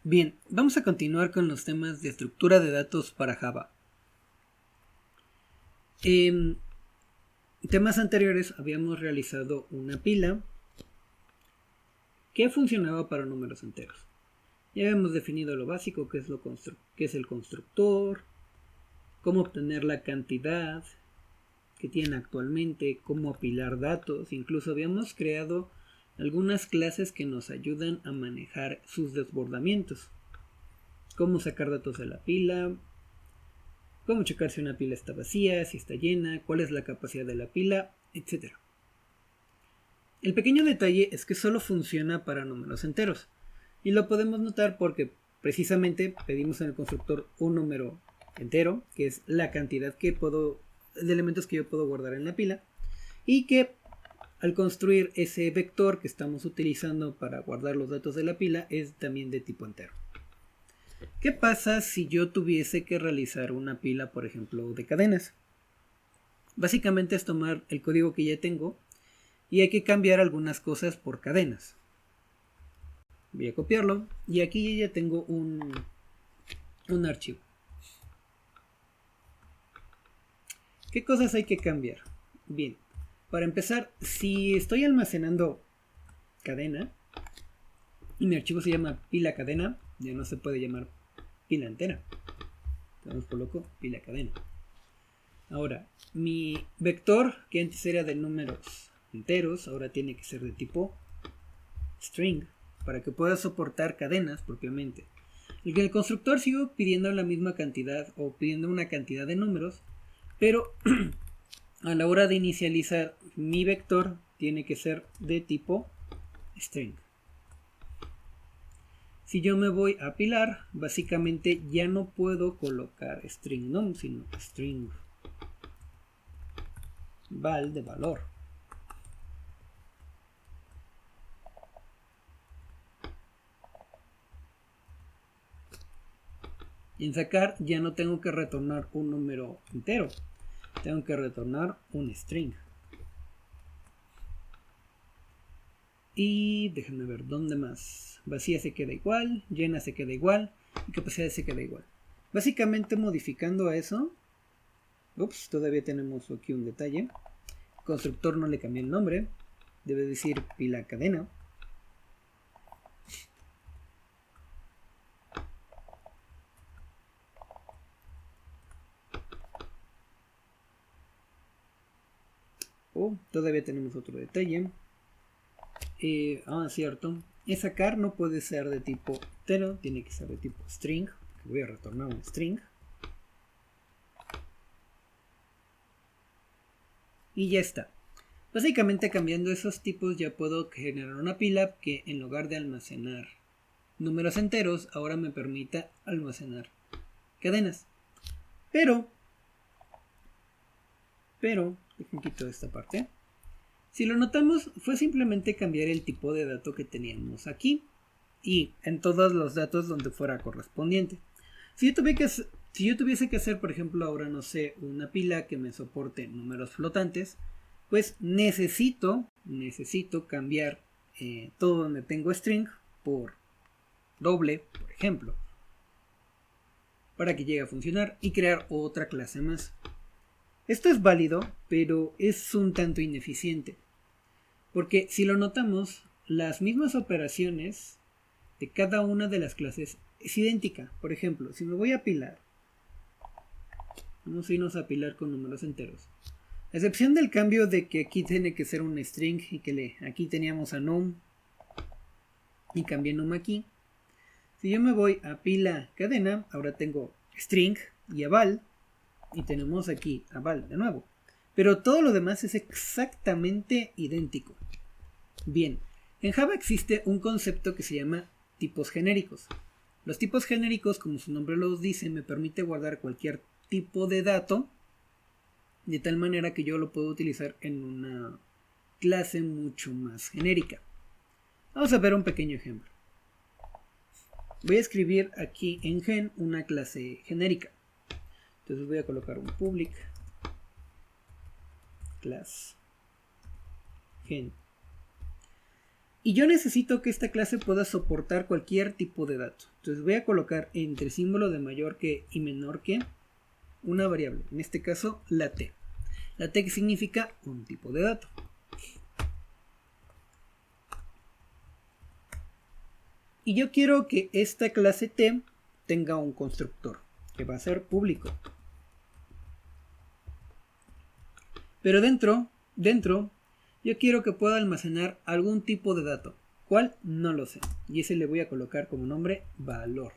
Bien, vamos a continuar con los temas de estructura de datos para Java. En temas anteriores habíamos realizado una pila que funcionaba para números enteros. Ya habíamos definido lo básico, que es el constructor, cómo obtener la cantidad que tiene actualmente, cómo apilar datos, incluso habíamos creado algunas clases que nos ayudan a manejar sus desbordamientos, cómo sacar datos de la pila, cómo checar si una pila está vacía, si está llena, cuál es la capacidad de la pila, etc. El pequeño detalle es que solo funciona para números enteros, y lo podemos notar porque precisamente pedimos en el constructor un número entero, que es la cantidad de elementos que yo puedo guardar en la pila, y que al construir ese vector que estamos utilizando para guardar los datos de la pila es también de tipo entero. ¿Qué pasa si yo tuviese que realizar una pila, por ejemplo, de cadenas? Básicamente es tomar el código que ya tengo y hay que cambiar algunas cosas por cadenas. Voy a copiarlo y aquí ya tengo un archivo. ¿Qué cosas hay que cambiar? Bien, para empezar, si estoy almacenando cadena y mi archivo se llama pila cadena, ya no se puede llamar pila entera. Entonces coloco pila cadena. Ahora, mi vector, que antes era de números enteros, ahora tiene que ser de tipo string, para que pueda soportar cadenas propiamente. En el constructor sigo pidiendo la misma cantidad o pidiendo una cantidad de números, pero a la hora de inicializar mi vector tiene que ser de tipo string. Si yo me voy a apilar, básicamente ya no puedo colocar string num, sino string val de valor. Y en sacar ya no tengo que retornar un número entero, tengo que retornar un string. Y déjenme ver dónde más. Vacía se queda igual, llena se queda igual y capacidad se queda igual. Básicamente modificando a eso. Ups, todavía tenemos aquí un detalle. Constructor no le cambié el nombre, debe decir pila cadena. Todavía tenemos otro detalle. Cierto. Sacar no puede ser de tipo entero, tiene que ser de tipo string. Voy a retornar un string. Y ya está. Básicamente cambiando esos tipos ya puedo generar una pila que en lugar de almacenar números enteros ahora me permita almacenar cadenas. Pero, dejen quito esta parte. Si lo notamos, fue simplemente cambiar el tipo de dato que teníamos aquí y en todos los datos donde fuera correspondiente. Si yo tuviese que hacer, por ejemplo, ahora no sé, una pila que me soporte números flotantes, pues necesito cambiar todo donde tengo string por doble, por ejemplo, para que llegue a funcionar y crear otra clase más. Esto es válido, pero es un tanto ineficiente. Porque si lo notamos, las mismas operaciones de cada una de las clases es idéntica. Por ejemplo, si me voy a apilar, vamos a irnos a apilar con números enteros. A excepción del cambio de que aquí tiene que ser un string y que aquí teníamos a num y cambié num aquí. Si yo me voy a pila cadena, ahora tengo string y aval y tenemos aquí aval de nuevo. Pero todo lo demás es exactamente idéntico. Bien, en Java existe un concepto que se llama tipos genéricos. Los tipos genéricos, como su nombre los dice, me permite guardar cualquier tipo de dato de tal manera que yo lo puedo utilizar en una clase mucho más genérica. Vamos a ver un pequeño ejemplo. Voy a escribir aquí en gen una clase genérica. Entonces voy a colocar un public class gen. Y yo necesito que esta clase pueda soportar cualquier tipo de dato. Entonces voy a colocar entre símbolo de mayor que y menor que una variable. En este caso, la t. La t significa un tipo de dato. Y yo quiero que esta clase t tenga un constructor, que va a ser público. Pero dentro, yo quiero que pueda almacenar algún tipo de dato. ¿Cuál? No lo sé. Y ese le voy a colocar como nombre valor.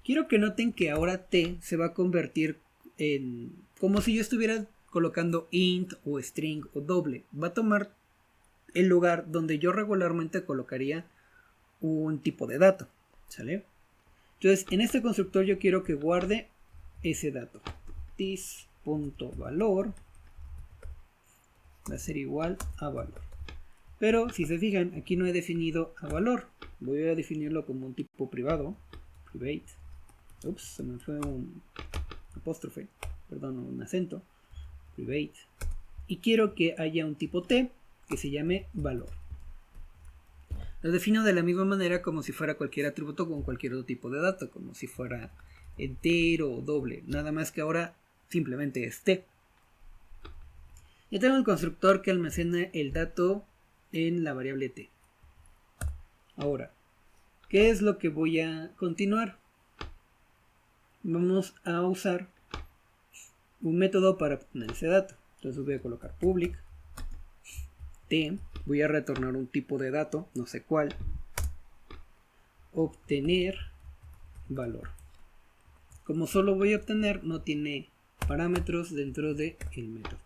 Quiero que noten que ahora t se va a convertir en como si yo estuviera colocando int o string o doble. Va a tomar el lugar donde yo regularmente colocaría un tipo de dato. ¿Sale? Entonces, en este constructor yo quiero que guarde ese dato. This.valor va a ser igual a valor. Pero si se fijan, aquí no he definido a valor. Voy a definirlo como un tipo privado. Private. Ups, se me fue un apóstrofe. Perdón, un acento. Private. Y quiero que haya un tipo t que se llame valor. Lo defino de la misma manera como si fuera cualquier atributo con cualquier otro tipo de dato, como si fuera entero o doble. Nada más que ahora simplemente es t. Ya tengo el constructor que almacena el dato en la variable t. Ahora, ¿qué es lo que voy a continuar? Vamos a usar un método para obtener ese dato. Entonces voy a colocar public t, voy a retornar un tipo de dato, no sé cuál, obtener valor. Como solo voy a obtener, no tiene parámetros dentro del método.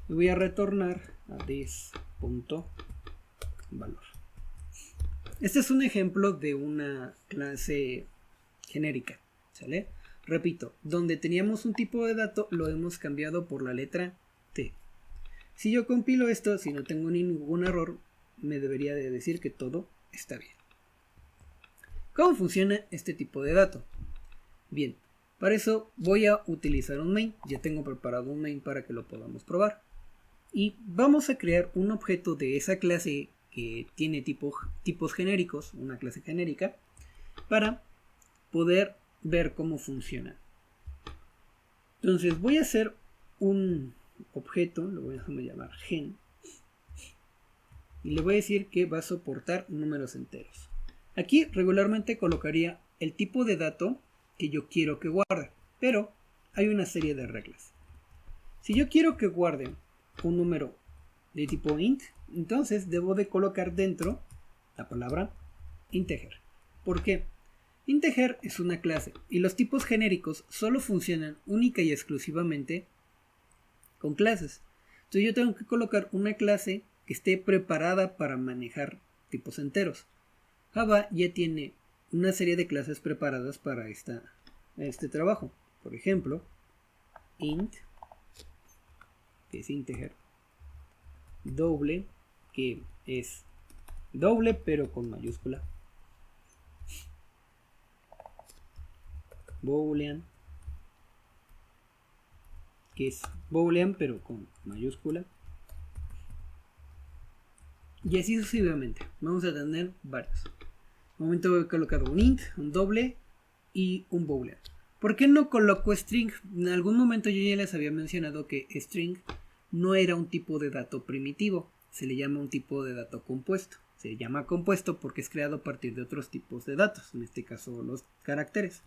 Y voy a retornar a this.valor. Este es un ejemplo de una clase genérica, ¿sale? Repito, donde teníamos un tipo de dato lo hemos cambiado por la letra t. Si yo compilo esto, si no tengo ningún error, me debería de decir que todo está bien. ¿Cómo funciona este tipo de dato? Bien, para eso voy a utilizar un main. Ya tengo preparado un main para que lo podamos probar. Y vamos a crear un objeto de esa clase que tiene tipos genéricos, una clase genérica, para poder ver cómo funciona. Entonces voy a hacer un objeto, lo voy a llamar gen, y le voy a decir que va a soportar números enteros. Aquí regularmente colocaría el tipo de dato que yo quiero que guarde, pero hay una serie de reglas. Si yo quiero que guarde un número de tipo int, entonces debo de colocar dentro la palabra integer. ¿Por qué? Integer es una clase y los tipos genéricos solo funcionan única y exclusivamente con clases. Entonces yo tengo que colocar una clase que esté preparada para manejar tipos enteros. Java ya tiene una serie de clases preparadas para este trabajo. Por ejemplo, int, que es integer, doble, que es doble pero con mayúscula, boolean, que es boolean pero con mayúscula, y así sucesivamente. Vamos a tener varios. De momento voy a colocar un int, un doble y un boolean. ¿Por qué no coloco string? En algún momento yo ya les había mencionado que string no era un tipo de dato primitivo, se le llama un tipo de dato compuesto. Se llama compuesto porque es creado a partir de otros tipos de datos, en este caso los caracteres.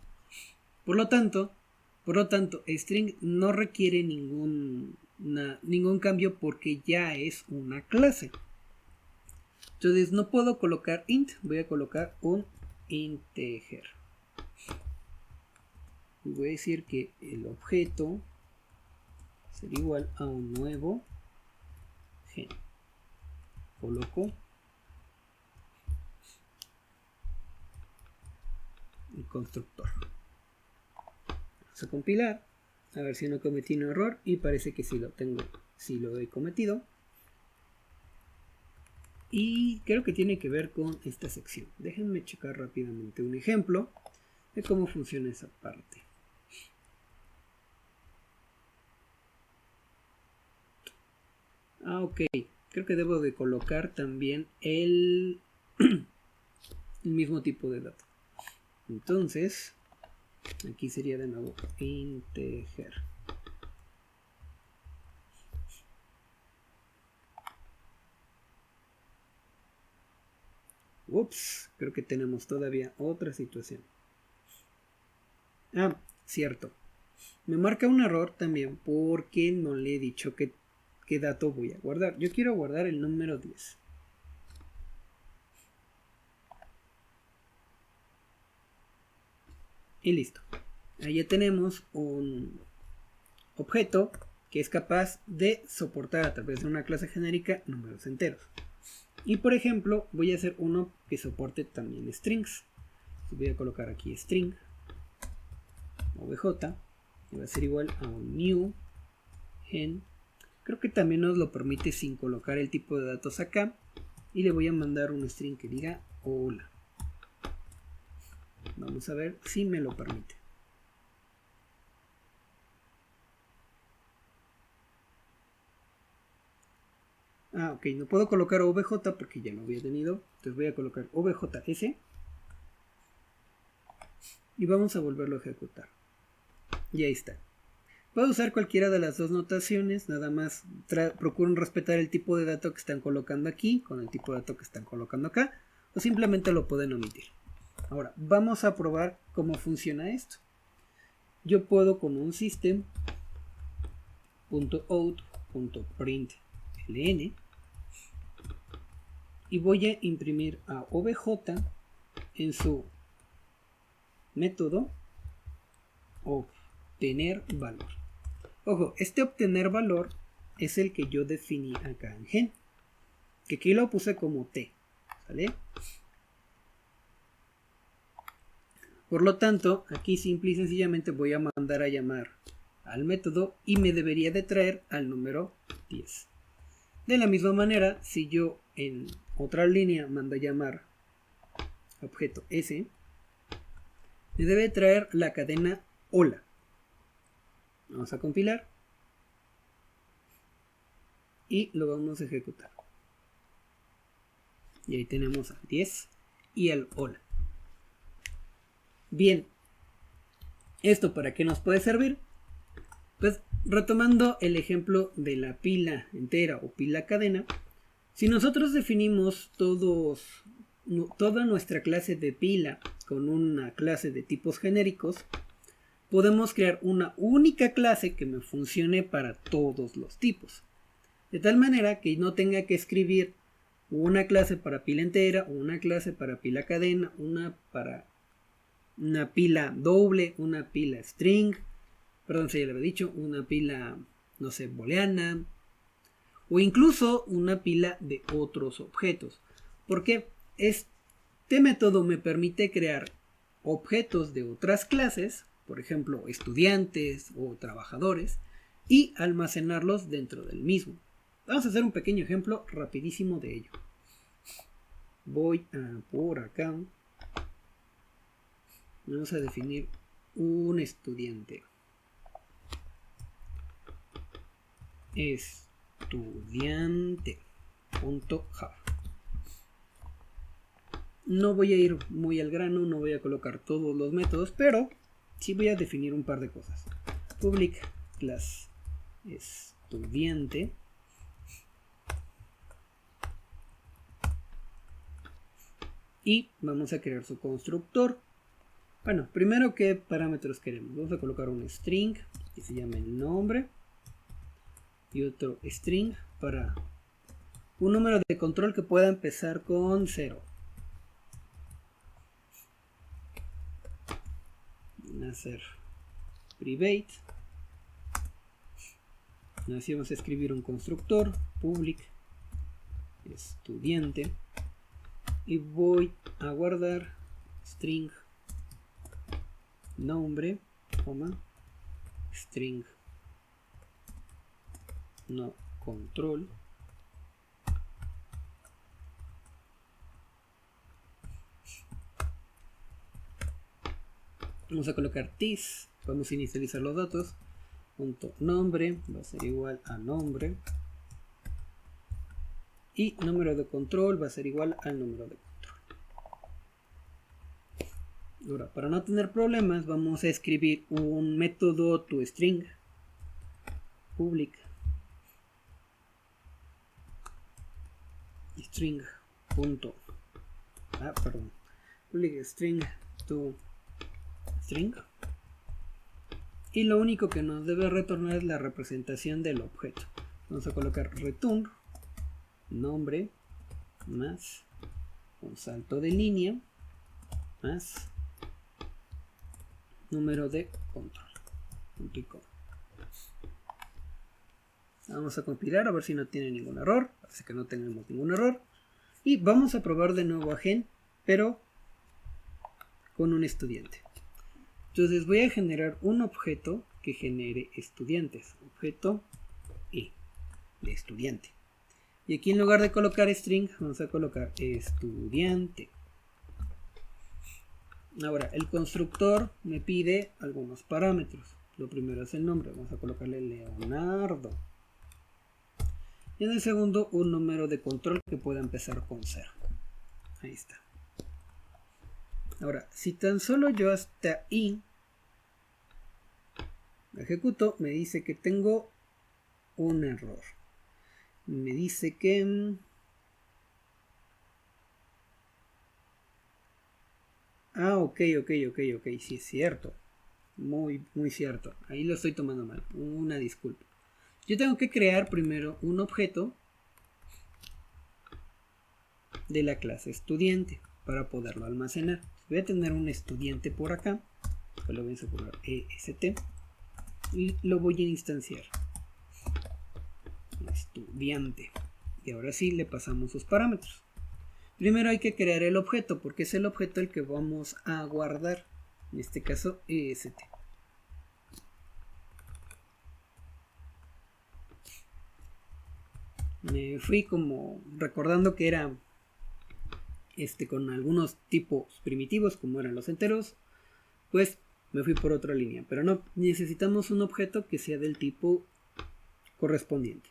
Por lo tanto, string no requiere ningún cambio porque ya es una clase. Entonces no puedo colocar int, voy a colocar un integer. Y voy a decir que el objeto será igual a un nuevo gen. Coloco el constructor. Vamos a compilar, a ver si no cometí un error, y parece que sí lo he cometido. Y creo que tiene que ver con esta sección. Déjenme checar rápidamente un ejemplo de cómo funciona esa parte. Ok, creo que debo de colocar también el mismo tipo de dato. Entonces, aquí sería de nuevo integer. Ups, creo que tenemos todavía otra situación. Ah, cierto. Me marca un error también porque no le he dicho qué dato voy a guardar. Yo quiero guardar el número 10. Y listo. Ahí ya tenemos un objeto que es capaz de soportar a través de una clase genérica números enteros. Y por ejemplo, voy a hacer uno que soporte también strings. Voy a colocar aquí string obj y va a ser igual a un new gen. Creo que también nos lo permite sin colocar el tipo de datos acá. Y le voy a mandar un string que diga hola. Vamos a ver si me lo permite. Ah, ok, no puedo colocar obj porque ya lo había tenido. Entonces voy a colocar objs y vamos a volverlo a ejecutar. Y ahí está. Puedo usar cualquiera de las dos notaciones, nada más procuren respetar el tipo de dato que están colocando aquí con el tipo de dato que están colocando acá, o simplemente lo pueden omitir. Ahora, vamos a probar cómo funciona esto. Yo puedo con un system.out.println y voy a imprimir a obj en su método obtener valor. Ojo, este obtener valor es el que yo definí acá en gen, que aquí lo puse como t, ¿sale? Por lo tanto, aquí simple y sencillamente voy a mandar a llamar al método y me debería de traer al número 10. De la misma manera, si yo en otra línea mando a llamar objeto s, me debe traer la cadena hola. Vamos a compilar y lo vamos a ejecutar. Y ahí tenemos al 10 y al hola. Bien, ¿esto para qué nos puede servir? Pues retomando el ejemplo de la pila entera o pila cadena, si nosotros definimos toda nuestra clase de pila con una clase de tipos genéricos, podemos crear una única clase que me funcione para todos los tipos. De tal manera que no tenga que escribir una clase para pila entera, una clase para pila cadena, una para una pila doble, una pila string, perdón si ya lo había dicho, una pila, no sé, booleana, o incluso una pila de otros objetos. Porque este método me permite crear objetos de otras clases, por ejemplo, estudiantes o trabajadores, y almacenarlos dentro del mismo. Vamos a hacer un pequeño ejemplo rapidísimo de ello. Voy a por acá. Vamos a definir un estudiante. Estudiante.java. No voy a ir muy al grano, no voy a colocar todos los métodos, pero sí voy a definir un par de cosas. Public class estudiante. Y vamos a crear su constructor. Bueno, primero, ¿qué parámetros queremos? Vamos a colocar un string que se llame el nombre. Y otro string para un número de control que pueda empezar con 0. Hacer private. Así vamos a escribir un constructor public estudiante y voy a guardar string nombre, string no control. Vamos a colocar this, vamos a inicializar los datos, punto nombre va a ser igual a nombre, y número de control va a ser igual al número de control. Ahora, para no tener problemas, vamos a escribir un método toString public string punto public string to string, y lo único que nos debe retornar es la representación del objeto. Vamos a colocar return nombre más un salto de línea más número de control. Vamos a compilar a ver si no tiene ningún error. Parece que no tenemos ningún error. Y vamos a probar de nuevo a gen, pero con un estudiante. Entonces voy a generar un objeto que genere estudiantes. Objeto E de estudiante. Y aquí en lugar de colocar string, vamos a colocar estudiante. Ahora, el constructor me pide algunos parámetros. Lo primero es el nombre. Vamos a colocarle Leonardo. Y en el segundo, un número de control que pueda empezar con 0. Ahí está. Ahora, si tan solo yo hasta ahí ejecuto, me dice que tengo un error. Me dice que ok, sí es cierto. Muy cierto. Ahí lo estoy tomando mal. Una disculpa. Yo tengo que crear primero un objeto de la clase estudiante para poderlo almacenar. Voy a tener un estudiante por acá. Lo voy a poner est y lo voy a instanciar. Estudiante. Y ahora sí le pasamos sus parámetros. Primero hay que crear el objeto, porque es el objeto el que vamos a guardar. En este caso, est. Me fui como recordando que era con algunos tipos primitivos, como eran los enteros. Pues me fui por otra línea. Pero no, necesitamos un objeto que sea del tipo correspondiente.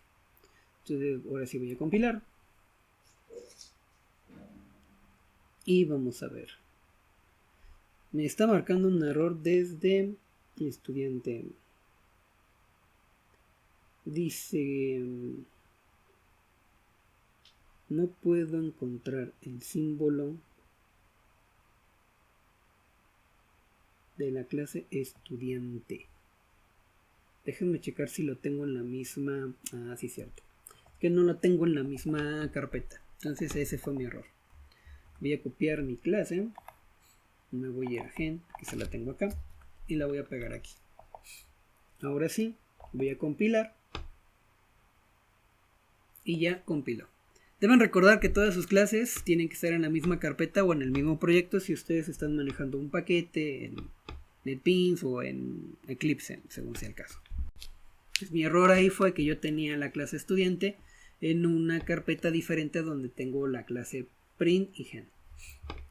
Entonces, ahora sí voy a compilar. Y vamos a ver. Me está marcando un error desde estudiante. Dice: no puedo encontrar el símbolo de la clase estudiante. Déjenme checar si lo tengo en la misma. Ah, sí, cierto. Que no lo tengo en la misma carpeta. Entonces ese fue mi error. Voy a copiar mi clase. Me voy a gen, que se la tengo acá. Y la voy a pegar aquí. Ahora sí, voy a compilar. Y ya compiló. Deben recordar que todas sus clases tienen que estar en la misma carpeta o en el mismo proyecto si ustedes están manejando un paquete en NetBeans o en Eclipse, según sea el caso. Pues mi error ahí fue que yo tenía la clase estudiante en una carpeta diferente donde tengo la clase print y gen.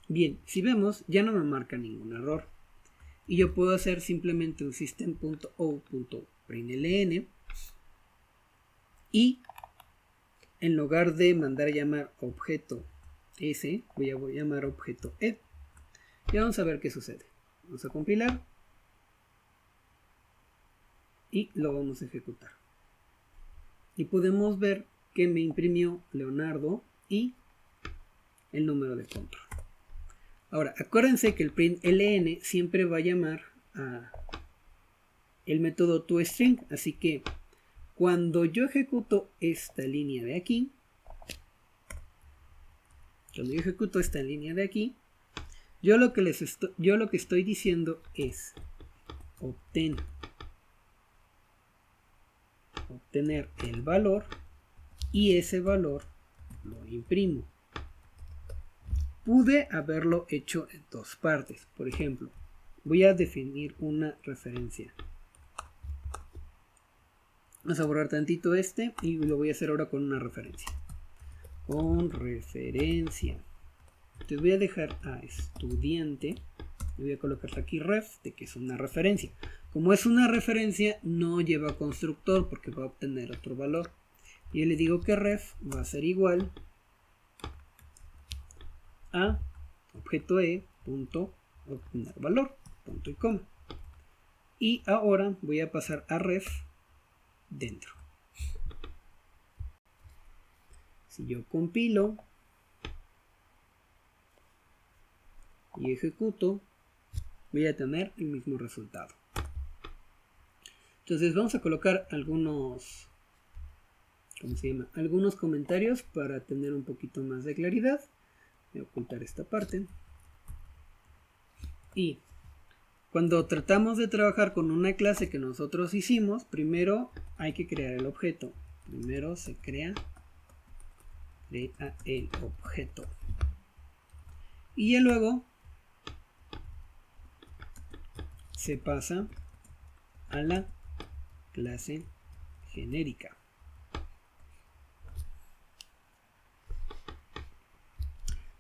Bien, si vemos, ya no me marca ningún error. Y yo puedo hacer simplemente un system.out.println y en lugar de mandar a llamar objeto S, voy a llamar objeto E. Y vamos a ver qué sucede. Vamos a compilar. Y lo vamos a ejecutar. Y podemos ver que me imprimió Leonardo y el número de control. Ahora, acuérdense que el println siempre va a llamar a el método toString. Así que cuando yo ejecuto esta línea de aquí, yo lo que estoy diciendo es obtener el valor y ese valor lo imprimo. Pude haberlo hecho en dos partes. Por ejemplo, voy a definir una referencia. Vamos a borrar tantito y lo voy a hacer ahora con una referencia. Con referencia. Entonces voy a dejar a estudiante. Y voy a colocar aquí ref, de que es una referencia. Como es una referencia, no lleva constructor porque va a obtener otro valor. Y le digo que ref va a ser igual a objeto e punto obtener valor, punto y coma. Y ahora voy a pasar a ref dentro. Si yo compilo y ejecuto, voy a tener el mismo resultado. Entonces vamos a colocar algunos, algunos comentarios para tener un poquito más de claridad. Voy a ocultar esta parte. Y cuando tratamos de trabajar con una clase que nosotros hicimos, primero hay que crear el objeto. Primero se crea el objeto. Y ya luego se pasa a la clase genérica.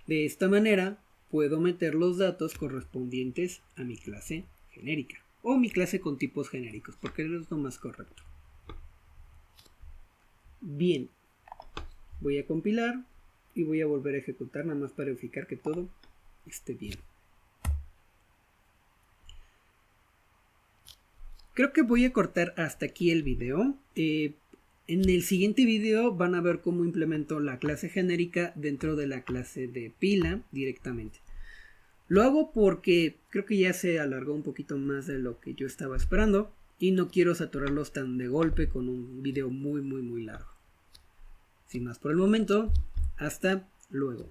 De esta manera puedo meter los datos correspondientes a mi clase genérica o mi clase con tipos genéricos, porque es lo más correcto. Bien, voy a compilar y voy a volver a ejecutar nada más para verificar que todo esté bien. Creo que voy a cortar hasta aquí el video. En el siguiente video van a ver cómo implemento la clase genérica dentro de la clase de pila directamente. Lo hago porque creo que ya se alargó un poquito más de lo que yo estaba esperando y no quiero saturarlos tan de golpe con un video muy largo. Sin más por el momento, hasta luego.